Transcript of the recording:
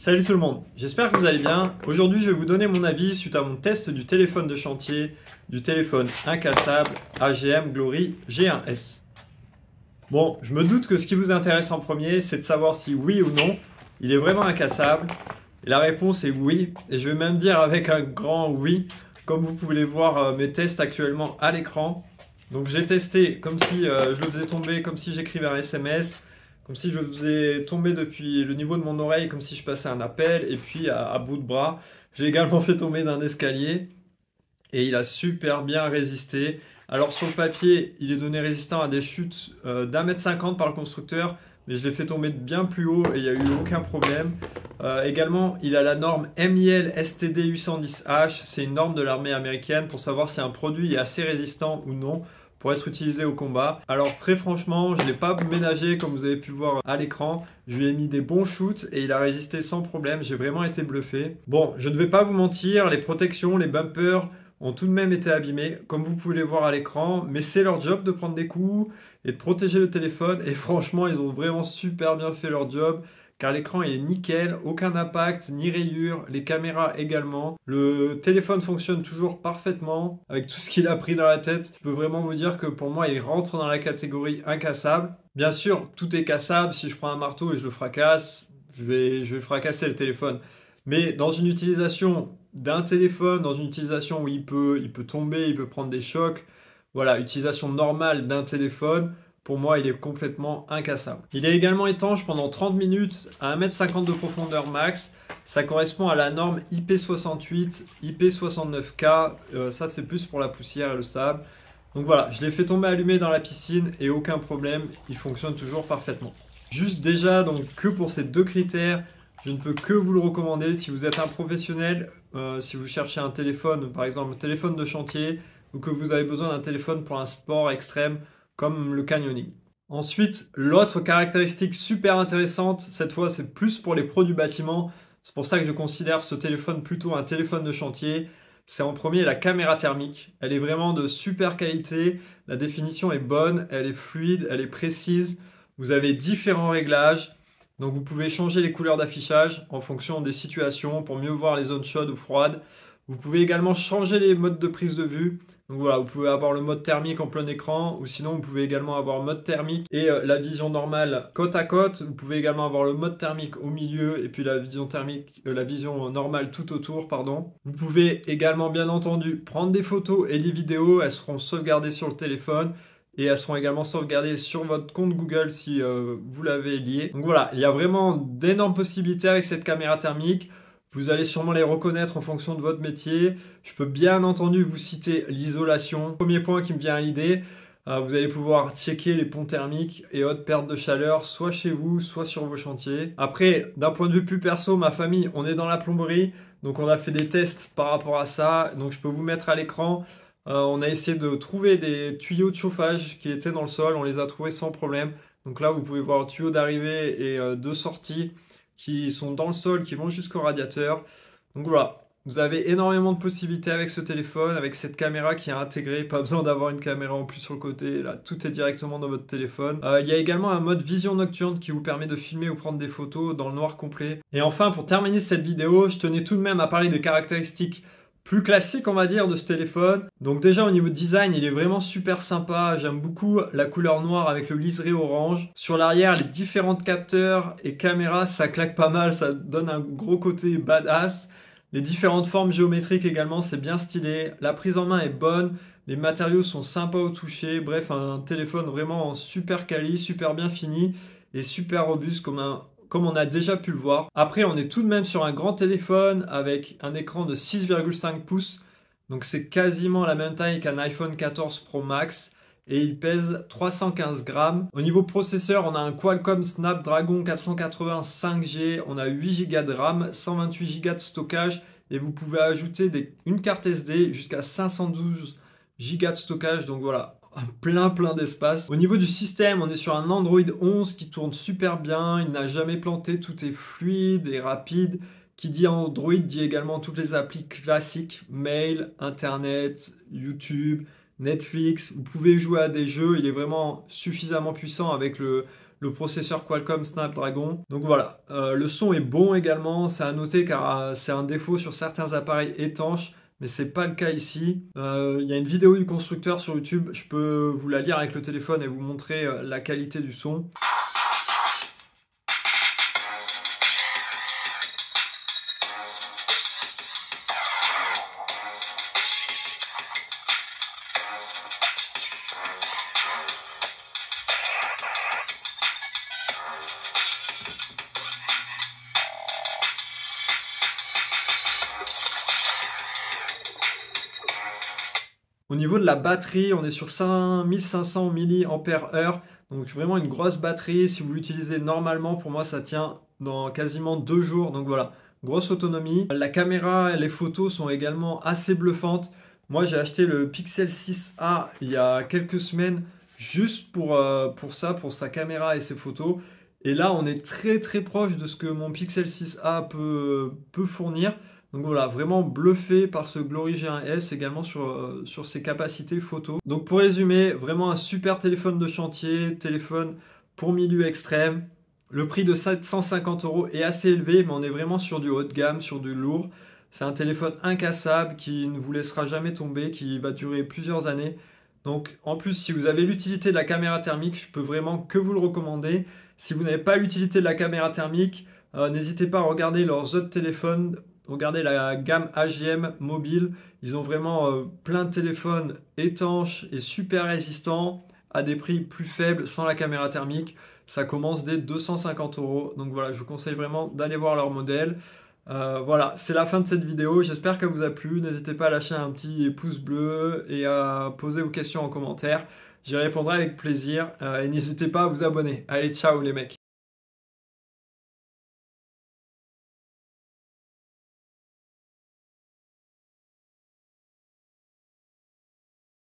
Salut tout le monde, j'espère que vous allez bien. Aujourd'hui, je vais vous donner mon avis suite à mon test du téléphone de chantier, du téléphone incassable AGM Glory G1S. Bon, je me doute que ce qui vous intéresse en premier, c'est de savoir si oui ou non, il est vraiment incassable. Et la réponse est oui, et je vais même dire avec un grand oui, comme vous pouvez voir mes tests actuellement à l'écran. Donc j'ai testé comme si je le faisais tomber, comme si j'écrivais un SMS, comme si je le faisais tomber depuis le niveau de mon oreille, comme si je passais un appel, et puis à bout de bras. J'ai également fait tomber d'un escalier, et il a super bien résisté. Alors sur le papier, il est donné résistant à des chutes d'1,50 m par le constructeur, mais je l'ai fait tomber de bien plus haut et il n'y a eu aucun problème. Également, il a la norme MIL STD 810H, c'est une norme de l'armée américaine pour savoir si un produit est assez résistant ou non pour être utilisé au combat. Alors très franchement, je ne l'ai pas ménagé comme vous avez pu voir à l'écran. Je lui ai mis des bons shoots et il a résisté sans problème. J'ai vraiment été bluffé. Bon, je ne vais pas vous mentir, les protections, les bumpers ont tout de même été abîmés, comme vous pouvez les voir à l'écran. Mais c'est leur job de prendre des coups et de protéger le téléphone. Et franchement, ils ont vraiment super bien fait leur job, car l'écran il est nickel, aucun impact ni rayures, les caméras également. Le téléphone fonctionne toujours parfaitement avec tout ce qu'il a pris dans la tête. Je peux vraiment vous dire que pour moi il rentre dans la catégorie incassable. Bien sûr, tout est cassable, si je prends un marteau et je le fracasse, je vais fracasser le téléphone. Mais dans une utilisation d'un téléphone, dans une utilisation où il peut tomber, il peut prendre des chocs, voilà, utilisation normale d'un téléphone, pour moi, il est complètement incassable. Il est également étanche pendant 30 minutes à 1,50 m de profondeur max. Ça correspond à la norme IP68, IP69K. Ça, c'est plus pour la poussière et le sable. Donc voilà, je l'ai fait tomber allumé dans la piscine et aucun problème, il fonctionne toujours parfaitement. Juste déjà, donc que pour ces deux critères, je ne peux que vous le recommander si vous êtes un professionnel, si vous cherchez un téléphone, par exemple un téléphone de chantier, ou que vous avez besoin d'un téléphone pour un sport extrême, comme le canyoning. Ensuite, l'autre caractéristique super intéressante, cette fois c'est plus pour les pros du bâtiment, c'est pour ça que je considère ce téléphone plutôt un téléphone de chantier, c'est en premier la caméra thermique. Elle est vraiment de super qualité, la définition est bonne, elle est fluide, elle est précise, vous avez différents réglages, donc vous pouvez changer les couleurs d'affichage en fonction des situations pour mieux voir les zones chaudes ou froides. Vous pouvez également changer les modes de prise de vue. Donc voilà, vous pouvez avoir le mode thermique en plein écran ou sinon vous pouvez également avoir le mode thermique et la vision normale côte à côte. Vous pouvez également avoir le mode thermique au milieu et puis la vision thermique, la vision normale tout autour, pardon. Vous pouvez également bien entendu prendre des photos et des vidéos, elles seront sauvegardées sur le téléphone. Et elles seront également sauvegardées sur votre compte Google si vous l'avez lié. Donc voilà, il y a vraiment d'énormes possibilités avec cette caméra thermique. Vous allez sûrement les reconnaître en fonction de votre métier. Je peux bien entendu vous citer l'isolation. Premier point qui me vient à l'idée, vous allez pouvoir checker les ponts thermiques et autres pertes de chaleur, soit chez vous, soit sur vos chantiers. Après, d'un point de vue plus perso, ma famille, on est dans la plomberie. Donc on a fait des tests par rapport à ça. Donc je peux vous mettre à l'écran. On a essayé de trouver des tuyaux de chauffage qui étaient dans le sol. On les a trouvés sans problème. Donc là, vous pouvez voir tuyaux d'arrivée et de sortie qui sont dans le sol, qui vont jusqu'au radiateur. Donc voilà, vous avez énormément de possibilités avec ce téléphone, avec cette caméra qui est intégrée, pas besoin d'avoir une caméra en plus sur le côté, là tout est directement dans votre téléphone. Il y a également un mode vision nocturne qui vous permet de filmer ou prendre des photos dans le noir complet. Et enfin, pour terminer cette vidéo, je tenais tout de même à parler des caractéristiques plus classique on va dire de ce téléphone. Donc déjà au niveau de design il est vraiment super sympa, j'aime beaucoup la couleur noire avec le liseré orange. Sur l'arrière les différents capteurs et caméras ça claque pas mal, ça donne un gros côté badass. Les différentes formes géométriques également c'est bien stylé, la prise en main est bonne, les matériaux sont sympas au toucher, bref un téléphone vraiment super quali, super bien fini et super robuste comme on a déjà pu le voir. Après, on est tout de même sur un grand téléphone avec un écran de 6,5 pouces. Donc c'est quasiment la même taille qu'un iPhone 14 Pro Max. Et il pèse 315 grammes. Au niveau processeur, on a un Qualcomm Snapdragon 480 5G. On a 8 Go de RAM, 128 Go de stockage. Et vous pouvez ajouter une carte SD jusqu'à 512 Go de stockage. Donc voilà, plein d'espace. Au niveau du système, on est sur un Android 11 qui tourne super bien, il n'a jamais planté, tout est fluide et rapide. Qui dit Android dit également toutes les applis classiques, mail, internet, YouTube, Netflix. Vous pouvez jouer à des jeux, il est vraiment suffisamment puissant avec le le processeur Qualcomm Snapdragon. Donc voilà, le son est bon également, c'est à noter car c'est un défaut sur certains appareils étanches, mais c'est pas le cas ici. Il y a une vidéo du constructeur sur YouTube, je peux vous la lire avec le téléphone et vous montrer la qualité du son. Au niveau de la batterie, on est sur 5500 mAh, donc vraiment une grosse batterie. Si vous l'utilisez normalement, pour moi ça tient dans quasiment 2 jours, donc voilà, grosse autonomie. La caméra et les photos sont également assez bluffantes. Moi j'ai acheté le Pixel 6a il y a quelques semaines juste pour ça, pour sa caméra et ses photos. Et là on est très proche de ce que mon Pixel 6a peut fournir. Donc voilà, vraiment bluffé par ce Glory G1S, également sur ses capacités photo. Donc pour résumer, vraiment un super téléphone de chantier, téléphone pour milieu extrême. Le prix de 750 € est assez élevé, mais on est vraiment sur du haut de gamme, sur du lourd. C'est un téléphone incassable qui ne vous laissera jamais tomber, qui va durer plusieurs années. Donc en plus, si vous avez l'utilité de la caméra thermique, je peux vraiment que vous le recommander. Si vous n'avez pas l'utilité de la caméra thermique, n'hésitez pas à regarder leurs autres téléphones. Regardez la gamme AGM mobile, ils ont vraiment plein de téléphones étanches et super résistants à des prix plus faibles sans la caméra thermique. Ça commence dès 250 €. Donc voilà, je vous conseille vraiment d'aller voir leur modèle. Voilà, c'est la fin de cette vidéo. J'espère qu'elle vous a plu. N'hésitez pas à lâcher un petit pouce bleu et à poser vos questions en commentaire. J'y répondrai avec plaisir. Et n'hésitez pas à vous abonner. Allez, ciao les mecs!